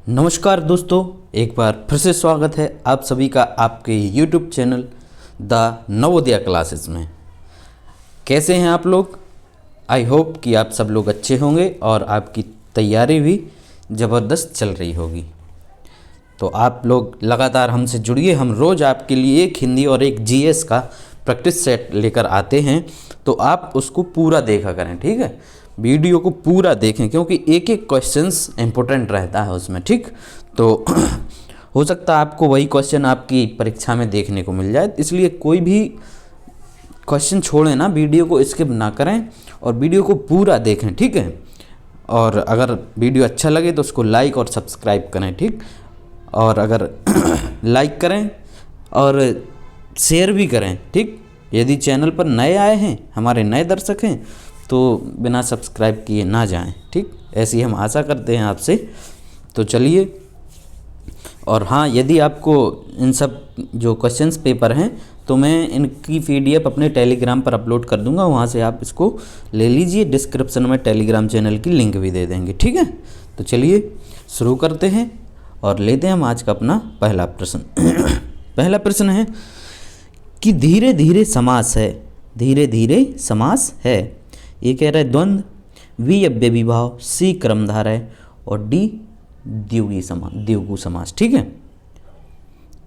नमस्कार दोस्तों, एक बार फिर से स्वागत है आप सभी का आपके YouTube channel the Navodaya classes में। कैसे हैं आप लोग? आई होप कि आप सब लोग अच्छे होंगे और आपकी तैयारी भी ज़बरदस्त चल रही होगी। तो आप लोग लगातार हमसे जुड़िए। हम रोज़ आपके लिए एक हिंदी और एक जीएस का प्रैक्टिस सेट लेकर आते हैं, तो आप उसको पूरा देखा करें। ठीक है, वीडियो को पूरा देखें क्योंकि एक एक क्वेश्चंस इंपॉर्टेंट रहता है उसमें। ठीक, तो हो सकता है आपको वही क्वेश्चन आपकी परीक्षा में देखने को मिल जाए, इसलिए कोई भी क्वेश्चन छोड़ें ना, वीडियो को स्किप ना करें और वीडियो को पूरा देखें। ठीक है, और अगर वीडियो अच्छा लगे तो उसको लाइक और सब्सक्राइब करें। ठीक, और अगर लाइक करें और शेयर भी करें। ठीक, यदि चैनल पर नए आए हैं, हमारे नए दर्शक हैं, तो बिना सब्सक्राइब किए ना जाएं। ठीक, ऐसी हम आशा करते हैं आपसे। तो चलिए, और हाँ, यदि आपको इन सब जो क्वेश्चंस पेपर हैं तो मैं इनकी पीडीएफ अपने टेलीग्राम पर अपलोड कर दूंगा, वहाँ से आप इसको ले लीजिए। डिस्क्रिप्शन में टेलीग्राम चैनल की लिंक भी दे देंगे। ठीक है, तो चलिए शुरू करते हैं और लेते हैं हम आज का अपना पहला प्रश्न। पहला प्रश्न है कि धीरे धीरे समास है। धीरे धीरे समास है, ये कह रहा है द्वंद्व, वी अव्ययी भाव, सी क्रमधारय और डी द्विगु समास। ठीक है,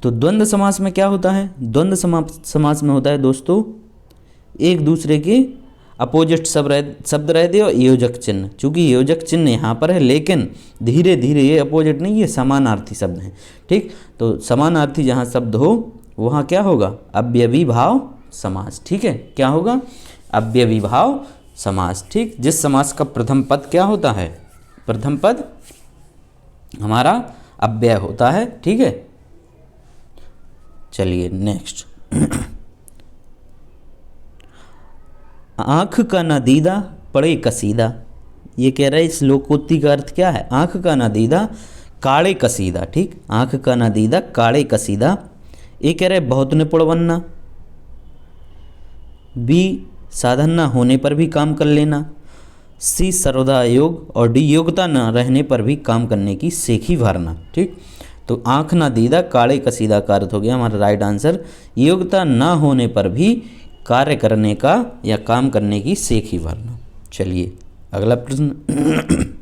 तो द्वंद्व समास में क्या होता है? द्वंद्व समास में होता है दोस्तों, एक दूसरे के अपोजिट शब्द रहते और योजक चिन्ह। चूंकि योजक चिन्ह यहाँ पर है, लेकिन धीरे धीरे ये अपोजिट नहीं, ये समानार्थी शब्द हैं। ठीक, तो समानार्थी जहाँ शब्द हो वहाँ क्या होगा? अव्ययी भाव समास। ठीक है, क्या होगा? अव्ययी भाव समास। ठीक, जिस समास का प्रथम पद क्या होता है? प्रथम पद हमारा अव्यय होता है। ठीक है, चलिए नेक्स्ट। आंख का ना दीदा पड़े कसीदा, ये कह रहा है इस लोकोक्ति का अर्थ क्या है? आंख का ना दीदा काले कसीदा। ठीक, आंख का ना दीदा काले कसीदा। ये कह रहे बहुत निपुण बनना, बी साधन न होने पर भी काम कर लेना, सी सर्वदा योग और डी योग्यता न रहने पर भी काम करने की सेखी भरना। ठीक, तो आंख ना दीदा काले कसीदा का अर्थ हो गया हमारा राइट आंसर, योग्यता न होने पर भी कार्य करने का या काम करने की सेखी भरना। चलिए अगला प्रश्न।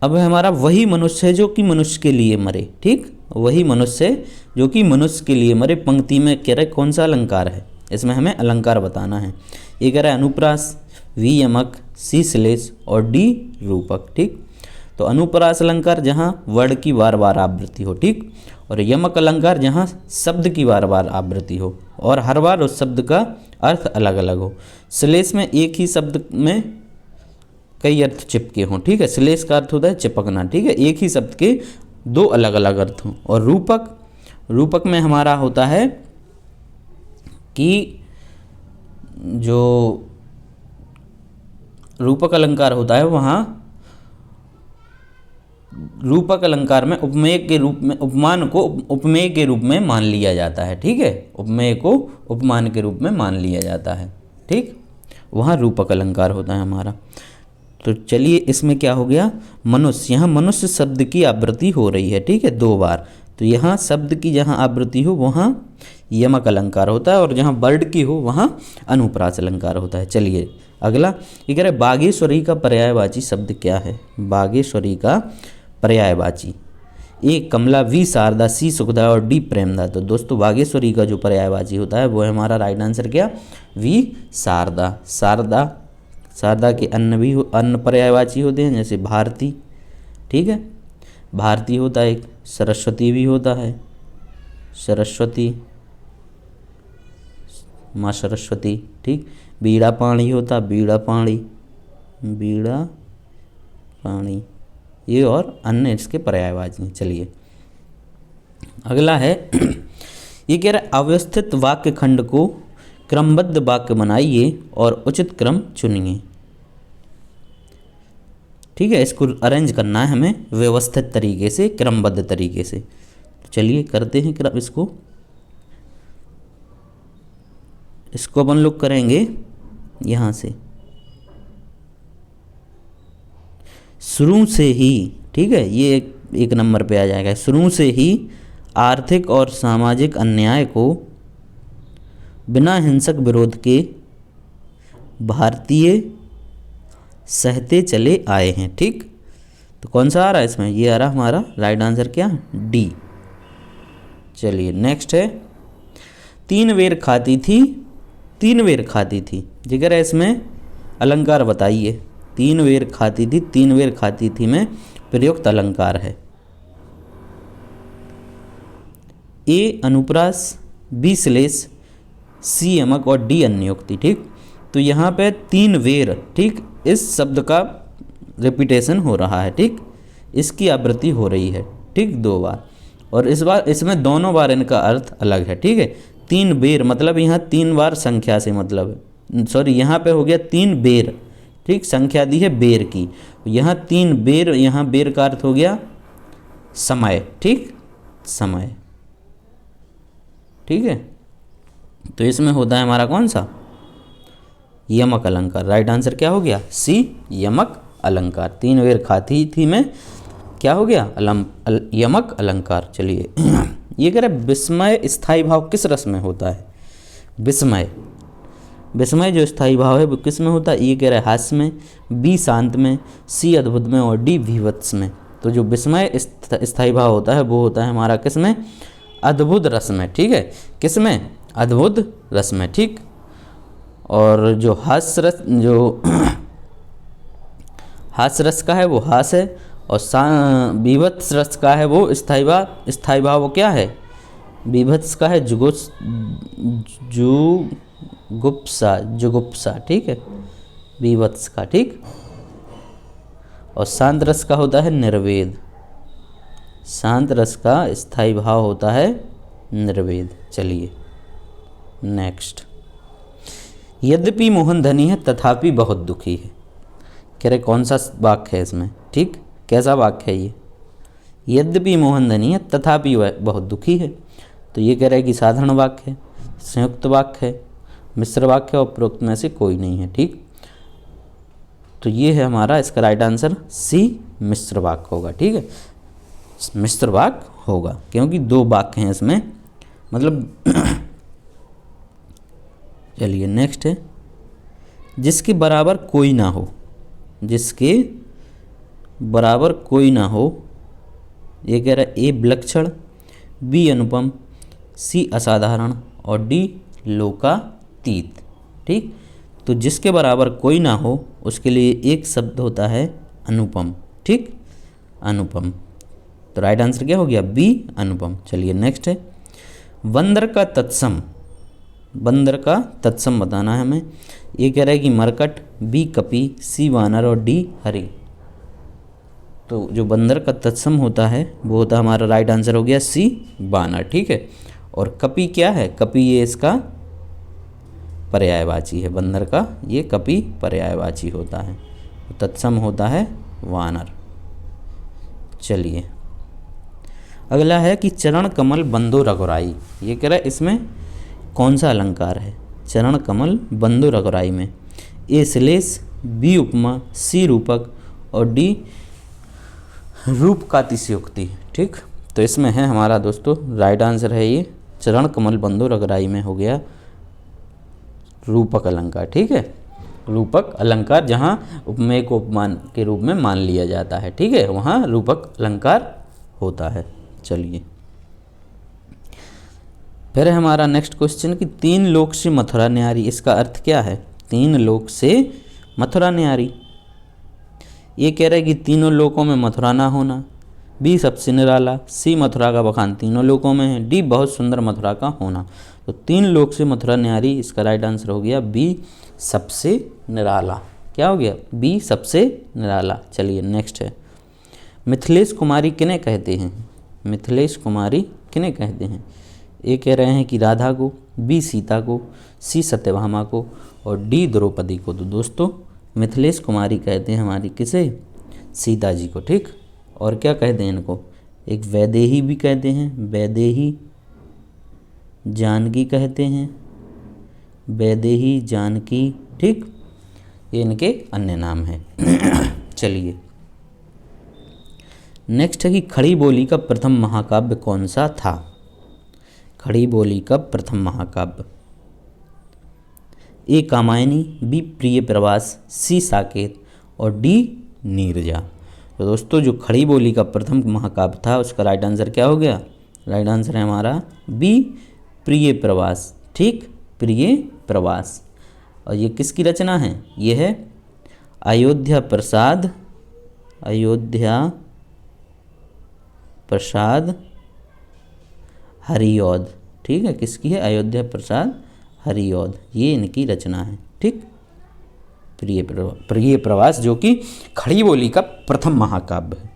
अब हमारा वही मनुष्य है जो कि मनुष्य के लिए मरे। ठीक, वही मनुष्य जो कि मनुष्य के लिए मरे। पंक्ति में कह रहे कौन सा अलंकार है? इसमें हमें अलंकार बताना है। ये कह रहा है अनुप्रास, वी यमक, सी श्लेष और डी रूपक। ठीक, तो अनुप्रास अलंकार जहाँ वर्ण की बार बार आवृत्ति हो। ठीक, और यमक अलंकार जहाँ शब्द की बार बार आवृत्ति हो और हर बार उस शब्द का अर्थ अलग अलग हो। श्लेष में एक ही शब्द में कई अर्थ चिपके हों। ठीक है, श्लेष का अर्थ होता है चिपकना। ठीक है, एक ही शब्द के दो अलग अलग अर्थ हों। और रूपक में हमारा होता है कि जो रूपक अलंकार होता है वहाँ रूपक अलंकार में उपमेय के रूप में उपमान को उपमेय के रूप में मान लिया जाता है। ठीक है, उपमेय को उपमान के रूप में मान लिया जाता है। ठीक, वहाँ रूपक अलंकार होता है हमारा। तो चलिए इसमें क्या हो गया? मनुष्य, यहाँ मनुष्य शब्द की आवृत्ति हो रही है। ठीक है, दो बार। तो यहाँ शब्द की जहाँ आवृत्ति हो वहाँ यमक अलंकार होता है और जहाँ वर्ड की हो वहाँ अनुप्रास अलंकार होता है। चलिए अगला, ये कह रहे बागेश्वरी का पर्यायवाची शब्द क्या है? बागेश्वरी का पर्यायवाची, ए कमला, वी शारदा, सी सुखदा और डी प्रेमदा। तो दोस्तों बागेश्वरी का जो पर्यायवाची होता है वो है हमारा राइट आंसर क्या? वी शारदा। शारदा के अन्य पर्यायवाची होते हैं, जैसे भारती। ठीक है, भारती होता है एक, सरस्वती भी होता है, सरस्वती, माँ सरस्वती। ठीक, बीड़ा पाणी होता, बीड़ा पाणी, बीड़ा पाणी, ये और अन्य इसके पर्यायवाची हैं। चलिए अगला है, ये कह रहा है अव्यवस्थित वाक्य खंड को क्रमबद्ध वाक्य बनाइए और उचित क्रम चुनिए। ठीक है, इसको अरेंज करना है हमें व्यवस्थित तरीके से, क्रमबद्ध तरीके से। तो चलिए करते हैं क्रम, इसको अपन लोग करेंगे यहाँ से। शुरू से ही, ठीक है, ये एक नंबर पे आ जाएगा, शुरू से ही आर्थिक और सामाजिक अन्याय को बिना हिंसक विरोध के भारतीय सहते चले आए हैं। ठीक, तो कौन सा आ रहा है इसमें, ये आ रहा हमारा राइट आंसर क्या, डी। चलिए नेक्स्ट है, 3 बेर खाती थी 3 बेर खाती थी, जिक्र है इसमें अलंकार बताइए। 3 बेर खाती थी 3 बेर खाती थी में प्रयुक्त अलंकार है। ए अनुप्रास, बी श्लेष, सी यमक और डी अन्योक्ति। ठीक, तो यहाँ पे 3 बेर, ठीक, इस शब्द का रिपीटेशन हो रहा है। ठीक, इसकी आवृत्ति हो रही है, ठीक, 2 बार, और इस बार इसमें दोनों बार इनका अर्थ अलग है। ठीक है, 3 बेर मतलब यहाँ 3 बार संख्या से मतलब, सॉरी यहाँ पे हो गया 3 बेर, ठीक, संख्या दी है बेर की, यहाँ 3 बेर, यहाँ बेर का अर्थ हो गया समय। ठीक, समय, ठीक है, तो इसमें होता है हमारा कौन सा, यमक अलंकार। राइट आंसर क्या हो गया, सी यमक अलंकार। 3 बेर खाती थी में क्या हो गया, यमक अलंकार। चलिए ये कह रहे विस्मय स्थायी भाव किस रस में होता है, विस्मय, विस्मय जो स्थायी भाव है वो किस में होता है, ये कह रहे हास्य में, बी शांत में, सी अद्भुत में और डी विभत्स में। तो जो विस्मय स्थायी भाव होता है वो होता है हमारा किस में, अद्भुत रस में। ठीक है, किस में, अद्भुत रस में। ठीक, और जो हास्य रस, जो हास्य रस का है वो हास्य है, और बीभत्स रस का है वो स्थायी भाव वो क्या है, बीभत्स का है जुगुप्सा। ठीक है, बीभत्स का। ठीक, और शांत रस का होता है निर्वेद, शांत रस का स्थायी भाव होता है निर्वेद। चलिए नेक्स्ट, यद्यपि मोहन धनी है तथापि बहुत दुखी है। कह रहे कौन सा वाक्य है इसमें, ठीक, कैसा वाक्य है ये, यद्यपि मोहन धनी है तथापि वह बहुत दुखी है। तो ये कह रहा है कि साधारण वाक्य है, संयुक्त वाक्य है, मिश्र वाक्य, और उपरोक्त में से कोई नहीं है। ठीक, तो ये है हमारा इसका राइट आंसर सी मिश्र वाक्य होगा। ठीक है, मिश्र वाक्य होगा क्योंकि 2 वाक्य हैं इसमें, मतलब चलिए नेक्स्ट है, जिसके बराबर कोई ना हो, जिसके बराबर कोई ना हो, ये कह रहा है ए विलक्षण, बी अनुपम, सी असाधारण और डी लोकातीत। ठीक, तो जिसके बराबर कोई ना हो उसके लिए एक शब्द होता है अनुपम। ठीक, अनुपम, तो राइट आंसर क्या हो गया, बी अनुपम। चलिए नेक्स्ट है, बंदर का तत्सम, बंदर का तत्सम बताना है हमें। ये कह रहा है कि मरकट, बी कपि, सी वानर और डी हरि। तो जो बंदर का तत्सम होता है वो होता है हमारा राइट आंसर हो गया सी वानर। ठीक है, और कपि क्या है, कपि ये इसका पर्यायवाची है, बंदर का ये कपि पर्यायवाची होता है, तत्सम होता है वानर। चलिए अगला है कि चरण कमल बंदो रघुराई। ये कह रहा है इसमें कौन सा अलंकार है, चरण कमल बंदो रघुराई में ए श्लेष, बी उपमा, सी रूपक और डी रूप का अतिशयोक्ति। ठीक, तो इसमें है हमारा दोस्तों राइट आंसर है ये चरण कमल बंदो रघुराई में हो गया रूपक अलंकार। ठीक है, रूपक अलंकार जहाँ उपमेय को उपमान के रूप में मान लिया जाता है। ठीक है, वहाँ रूपक अलंकार होता है। चलिए फिर हमारा नेक्स्ट क्वेश्चन कि 3 लोक से मथुरा न्यारी, इसका अर्थ क्या है, 3 लोक से मथुरा न्यारी। ये कह रहा है कि तीनों लोकों में मथुरा ना होना, बी सबसे निराला, सी मथुरा का बखान तीनों लोकों में है, डी बहुत सुंदर मथुरा का होना। तो 3 लोक से मथुरा न्यारी, इसका राइट आंसर हो गया बी सबसे निराला। क्या हो गया, बी सबसे निराला। चलिए नेक्स्ट है, मिथिलेश कुमारी किन्हें कहते हैं, मिथिलेश कुमारी किन्हें कहते हैं। ए कह रहे हैं कि राधा को, बी सीता को, सी सत्यभामा को और डी द्रौपदी को। तो दोस्तों मिथिलेश कुमारी कहते हैं हमारी किसे, सीता जी को। ठीक, और क्या कहते हैं इनको, एक वैदेही भी कहते हैं, वैदेही जानकी कहते हैं, वैदेही जानकी। ठीक, ये इनके अन्य नाम हैं। चलिए नेक्स्ट है कि खड़ी बोली का प्रथम महाकाव्य कौन सा था। खड़ी बोली का प्रथम महाकाव्य, ए कामायनी, बी प्रिय प्रवास, सी साकेत और डी नीरजा। तो दोस्तों जो खड़ी बोली का प्रथम महाकाव्य था उसका राइट आंसर क्या हो गया? राइट आंसर है हमारा बी प्रिय प्रवास। ठीक, प्रिय प्रवास। और ये किसकी रचना है? ये है अयोध्या प्रसाद हरिऔध। ठीक है, किसकी है? अयोध्या प्रसाद हरिऔध, ये इनकी रचना है। ठीक, प्रिय प्रवास जो कि खड़ी बोली का प्रथम महाकाव्य है।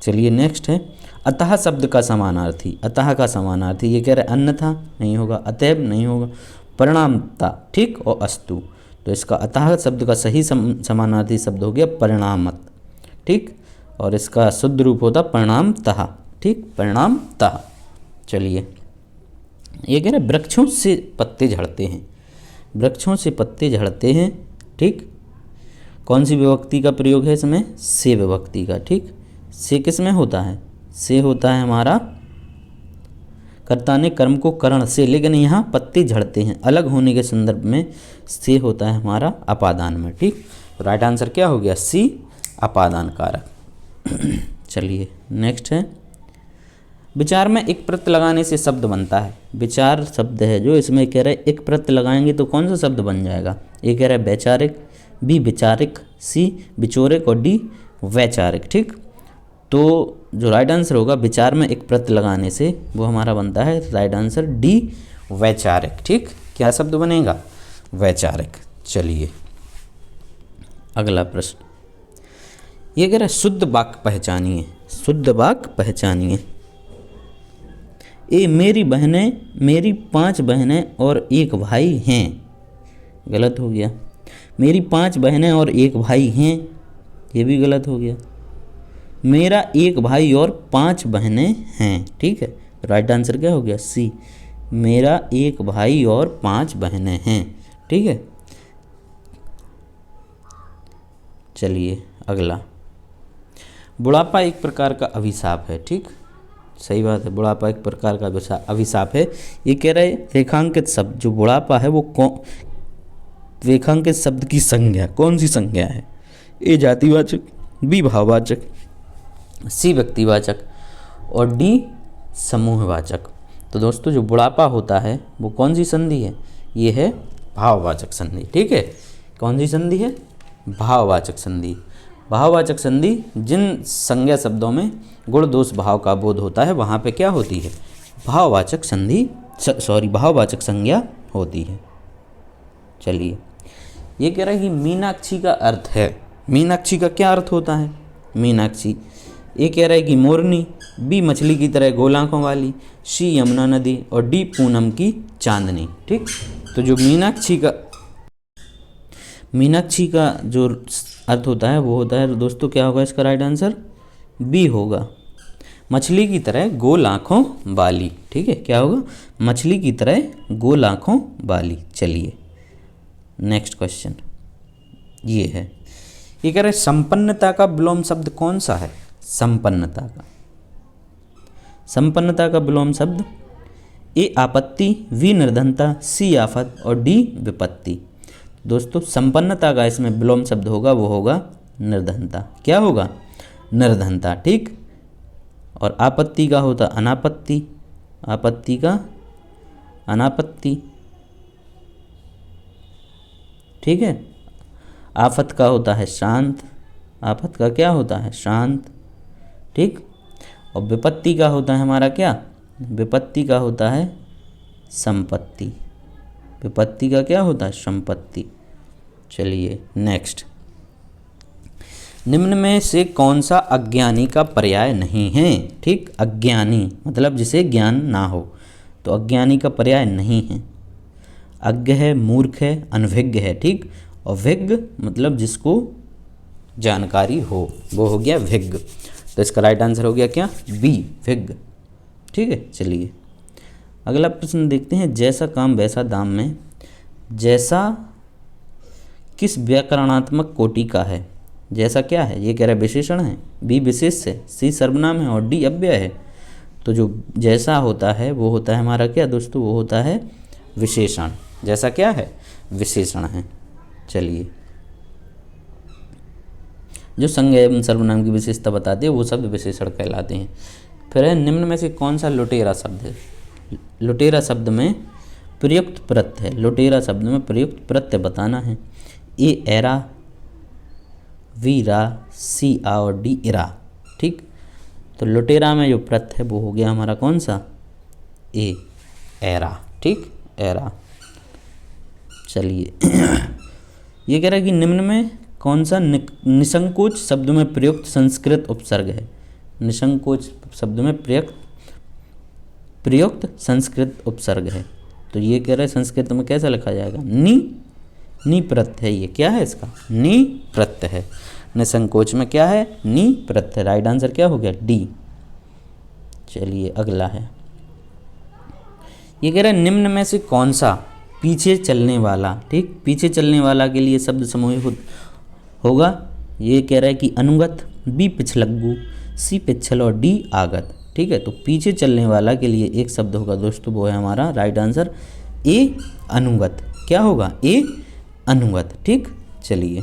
चलिए नेक्स्ट है अतः शब्द का समानार्थी। अतः का समानार्थी ये कह रहे अन्यथा नहीं होगा, अतएव नहीं होगा, परिणामता। ठीक, और अस्तु। तो इसका अतः शब्द का सही समानार्थी शब्द हो गया परिणामत। ठीक, और इसका शुद्ध रूप होता परिणामतः। ठीक, परिणामतः। चलिए ये कह रहे वृक्षों से पत्ते झड़ते हैं। वृक्षों से पत्ते झड़ते हैं। ठीक, कौन सी विभक्ति का प्रयोग है इसमें? से विभक्ति का। ठीक, से किस में होता है? से होता है हमारा कर्ता ने कर्म को करण से, लेकिन यहाँ पत्ते झड़ते हैं अलग होने के संदर्भ में से होता है हमारा अपादान में। ठीक, तो राइट आंसर क्या हो गया? सी, अपादान कारक। चलिए नेक्स्ट है विचार में एक प्रत्यय लगाने से शब्द बनता है। विचार शब्द है जो, इसमें कह रहे एक प्रत्यय लगाएंगे तो कौन सा शब्द बन जाएगा? ये कह रहा है वैचारिक, बी विचारिक, सी विचोरिक और डी वैचारिक। ठीक, तो जो राइट आंसर होगा विचार में एक प्रत्यय लगाने से वो हमारा बनता है राइट आंसर डी वैचारिक। ठीक, क्या शब्द बनेगा? वैचारिक। चलिए अगला प्रश्न ये कह रहा है शुद्ध वाक्य पहचानिए। शुद्ध वाक्य पहचानिए। ए मेरी बहनें, मेरी 5 बहनें और एक भाई हैं। गलत हो गया। मेरी 5 बहनें और एक भाई हैं, ये भी गलत हो गया। मेरा एक भाई और 5 बहनें हैं। ठीक है, राइट आंसर क्या हो गया? सी, मेरा एक भाई और 5 बहनें हैं। ठीक है, चलिए अगला बुढ़ापा एक प्रकार का अभिशाप है। ठीक, सही बात है, बुढ़ापा एक प्रकार का अभिशाप है। ये कह रहे रेखांकित शब्द जो बुढ़ापा है वो रेखांकित शब्द की संज्ञा कौन सी संज्ञा है? ए जातिवाचक, बी भाववाचक, सी व्यक्तिवाचक और डी समूहवाचक। तो दोस्तों जो बुढ़ापा होता है वो कौन सी संधि है? ये है भाववाचक संधि। ठीक है, कौन सी संधि है? भाववाचक संधि। भाववाचक संधि जिन संज्ञा शब्दों में गुण दोष भाव का बोध होता है वहाँ पे क्या होती है? भाववाचक संधि, भाववाचक संज्ञा होती है। चलिए ये कह रहा है कि मीनाक्षी का अर्थ है। मीनाक्षी का क्या अर्थ होता है? मीनाक्षी। ये कह रहा है कि मोरनी, बी मछली की तरह गोल आँखों वाली, सी यमुना नदी और डी पूनम की चांदनी। ठीक, तो जो मीनाक्षी का जो अर्थ होता है वो होता है दोस्तों क्या होगा इसका राइट आंसर? बी होगा, मछली की तरह गोल आँखों वाली। ठीक है, क्या होगा? मछली की तरह गोल आँखों वाली। चलिए नेक्स्ट क्वेश्चन ये है, ये कह रहे संपन्नता का विलोम शब्द कौन सा है? संपन्नता का विलोम शब्द ए आपत्ति, बी निर्धनता, सी आफत और डी विपत्ति। दोस्तों संपन्नता का इसमें विलोम शब्द होगा वो होगा निर्धनता। क्या होगा? निर्धनता। ठीक, और आपत्ति का होता अनापत्ति, आपत्ति का अनापत्ति। ठीक है, आफत का होता है शांत, आफत का क्या होता है? शांत। ठीक, और विपत्ति का होता है हमारा क्या? विपत्ति का होता है संपत्ति। विपत्ति का क्या होता है? संपत्ति। चलिए नेक्स्ट, निम्न में से कौन सा अज्ञानी का पर्याय नहीं है? ठीक, अज्ञानी मतलब जिसे ज्ञान ना हो, तो अज्ञानी का पर्याय नहीं है। अज्ञ है, मूर्ख है, अनभिज्ञ है। ठीक, और विज्ञ मतलब जिसको जानकारी हो, वो हो गया विज्ञ। तो इसका राइट आंसर हो गया क्या? बी, विज्ञ। ठीक है, चलिए अगला प्रश्न देखते हैं। जैसा काम वैसा दाम में जैसा किस व्याकरणात्मक कोटि का है? जैसा क्या है, ये कह रहा है विशेषण है, बी विशेष है, सी सर्वनाम है और डी अव्यय है। तो जो जैसा होता है वो होता है हमारा क्या दोस्तों, वो होता है विशेषण। जैसा क्या है, विशेषण है। चलिए, जो संज्ञा एवं सर्वनाम की विशेषता बताते हैं वो शब्द विशेषण कहलाते हैं। फिर है, निम्न में से कौन सा लुटेरा शब्द है। लुटेरा शब्द में प्रयुक्त प्रत्यय है, लुटेरा शब्द में प्रयुक्त प्रत्यय बताना है। ए एरा, वी रा, सी आ और डी इरा। ठीक, तो लुटेरा में जो प्रत्यय है वो हो गया हमारा कौन सा, ए एरा। ठीक, एरा। चलिए ये कह रहा है कि निम्न में कौन सा निसंकोच शब्द में प्रयुक्त संस्कृत उपसर्ग है। निसंकोच शब्द में प्रयुक्त संस्कृत उपसर्ग है। तो ये कह रहा है संस्कृत में कैसा लिखा जाएगा, नी प्रत्यय है। ये क्या है इसका, नी प्रत्यय है। निसंकोच में क्या है, नी प्रत्यय। राइट आंसर क्या हो गया, डी। चलिए अगला है, ये कह रहा है निम्न में से कौन सा पीछे चलने वाला, ठीक, पीछे चलने वाला के लिए शब्द समूह होगा। ये कह रहा है कि अनुगत, बी पिछलग्गू, सी पिछल और डी आगत। ठीक है, तो पीछे चलने वाला के लिए एक शब्द होगा दोस्तों, वो है हमारा राइट आंसर ए अनुगत। क्या होगा, ए अनुगत। ठीक, चलिए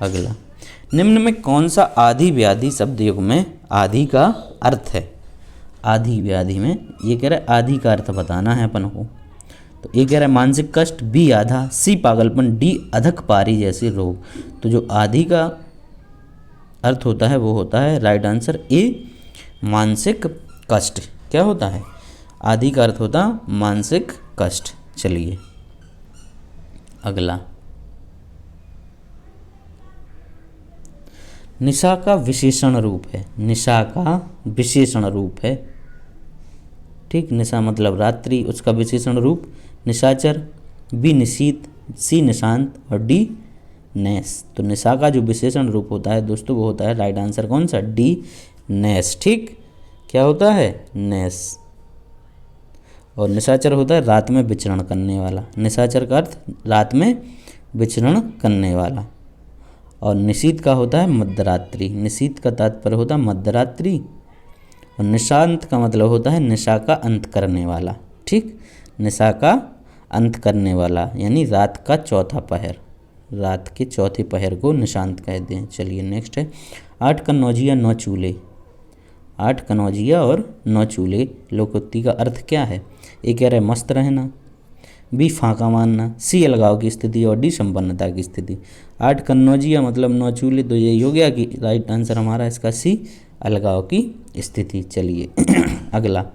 अगला, निम्न में कौन सा आधि व्याधि शब्द युग में आधि का अर्थ है। आधि व्याधि में ये कह रहा है आधि का अर्थ बताना है अपन को। तो ये कह रहा है मानसिक कष्ट, बी आधा, सी पागलपन, डी अधक पारी जैसे रोग। तो जो आधि का अर्थ होता है वो होता है राइट आंसर ए मानसिक कष्ट। क्या होता है, आधि का अर्थ होता मानसिक कष्ट। चलिए अगला, निशा का विशेषण रूप है। निशा का विशेषण रूप है। ठीक, निशा मतलब रात्रि, उसका विशेषण रूप निशाचर, बी निशीत, सी निशांत और डी नैस। तो निशा का जो विशेषण रूप होता है दोस्तों वो होता है राइट आंसर कौन सा, डी नैस। ठीक, क्या होता है, नैस। और निशाचर होता है रात में विचरण करने वाला। निशाचर का अर्थ रात में विचरण करने वाला। और निशीत का होता है मध्यरात्रि। निशीत का तात्पर्य होता है मध्यरात्रि। और निशांत का मतलब होता है निशा का अंत करने वाला। ठीक, निशा का अंत करने वाला यानी रात का चौथा पहर, रात के चौथे पहर को निशांत कहते हैं। चलिए नेक्स्ट है, 8 कनौजिया 9 चूल्हे। 8 कनौजिया और 9 चूल्हे लोकोक्ति का अर्थ क्या है। ए कह रहे मस्त रहना, बी फाँका मानना, सी अलगाव की स्थिति और डी संपन्नता की स्थिति। 8 कन्नौजिया मतलब 9 चूल्हे, तो यही हो गया कि राइट आंसर हमारा इसका सी अलगाव की स्थिति। चलिए अगला,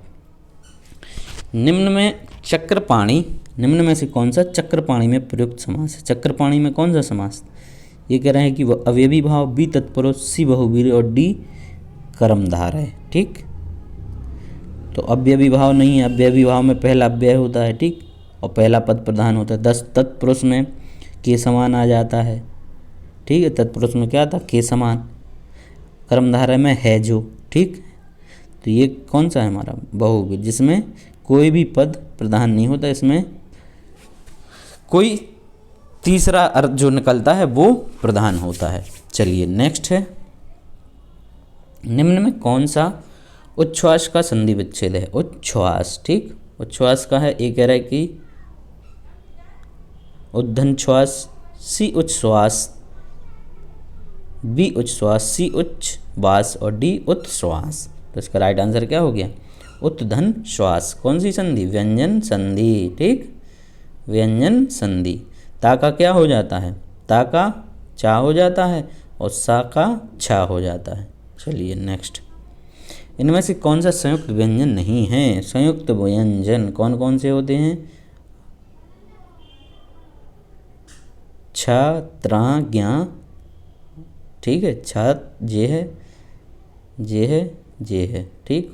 निम्न में चक्रपाणी, निम्न में से कौन सा चक्रपाणी में प्रयुक्त समास है। चक्रपाणी में कौन सा समास, ये कह रहे हैं कि वह अवयवी भाव, बी तत्पुरुष, सी बहुवीर और डी कर्मधार है। ठीक, तो अव्ययी भाव नहीं है, अव्ययी भाव में पहला अव्यय होता है। ठीक, और पहला पद प्रधान होता है। 10 तत्पुरुष में के समान आ जाता है। ठीक है, तत्पुरुष में क्या था, के समान। कर्मधारय में है जो। ठीक, तो ये कौन सा है हमारा, बहुवीर, जिसमें कोई भी पद प्रधान नहीं होता, इसमें कोई तीसरा अर्थ जो निकलता है वो प्रधान होता है। चलिए नेक्स्ट है, निम्न में कौन सा उच्छ्वास का संधि विच्छेद है। उच्छ्वास, ठीक, उच्छ्वास का है, ये कह रहा है कि उद्धन श्वास, सी उच्च श्वास, बी उच्च श्वास, सी उच्च वास और डी उत् श्वास। तो इसका राइट आंसर क्या हो गया, उत्धन श्वास। कौन सी संधि, व्यंजन संधि। ठीक, व्यंजन संधि। ता का क्या हो जाता है, ता का चा हो जाता है और सा का छा हो जाता है। चलिए नेक्स्ट, इनमें से कौन सा संयुक्त व्यंजन नहीं है। संयुक्त व्यंजन कौन कौन से होते हैं, छ त्रा ज्ञा। ठीक है, छ जे है, जे है, जे है। ठीक,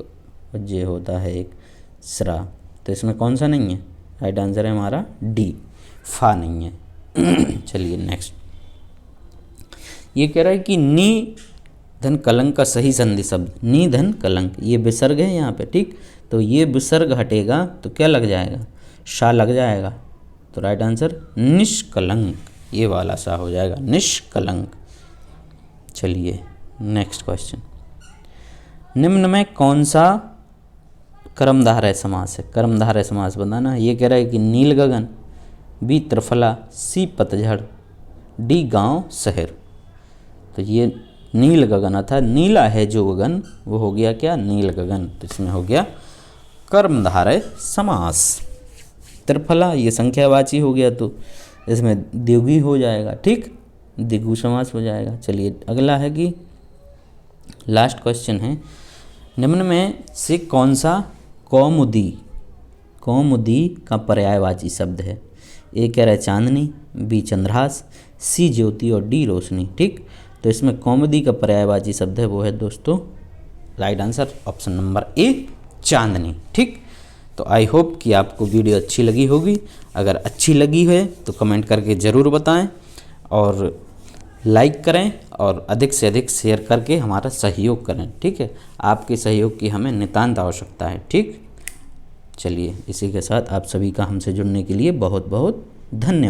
और जे होता है एक स्रा। तो इसमें कौन सा नहीं है, राइट आंसर है हमारा डी, फा नहीं है। चलिए नेक्स्ट, ये कह रहा है कि नी धन कलंक का सही संधि शब्द, नी धन कलंक, ये विसर्ग है यहाँ पे। ठीक, तो ये विसर्ग हटेगा तो क्या लग जाएगा, शा लग जाएगा। तो राइट आंसर निष्कलंक। ये वाला सा हो जाएगा, निष्कलंक। चलिए नेक्स्ट क्वेश्चन, निम्न में कौन सा कर्मधारय समास है? कर्मधारय समास बताना। ये कह रहा है कि नील गगन, बी त्रिफला, सी पतझड़, डी गांव शहर। तो ये नील गगन अर्थात नीला है जो गगन, वो हो गया क्या? नील गगन। तो इसमें हो गया कर्मधारय समास। त्रिफला ये संख्यावाची हो गया, तो इसमें द्विगु हो जाएगा, ठीक, द्विगु समास हो जाएगा। चलिए अगला है कि लास्ट क्वेश्चन है, निम्न में से कौन सा कौमुदी, कौमुदी का पर्यायवाची शब्द है? ए कह रहा है चांदनी, बी चंद्रहास, सी ज्योति और डी रोशनी, ठीक। तो इसमें कौमुदी का पर्यायवाची शब्द है वो है दोस्तों, right answer option number A, Chandni, ठीक। तो आई होप कि आपको वीडियो अच्छी लगी होगी। अगर अच्छी लगी है तो कमेंट करके ज़रूर बताएं और लाइक करें और अधिक से अधिक शेयर करके हमारा सहयोग करें, ठीक है। आपके सहयोग की हमें नितांत आवश्यकता है, ठीक। चलिए इसी के साथ आप सभी का हमसे जुड़ने के लिए बहुत बहुत धन्यवाद।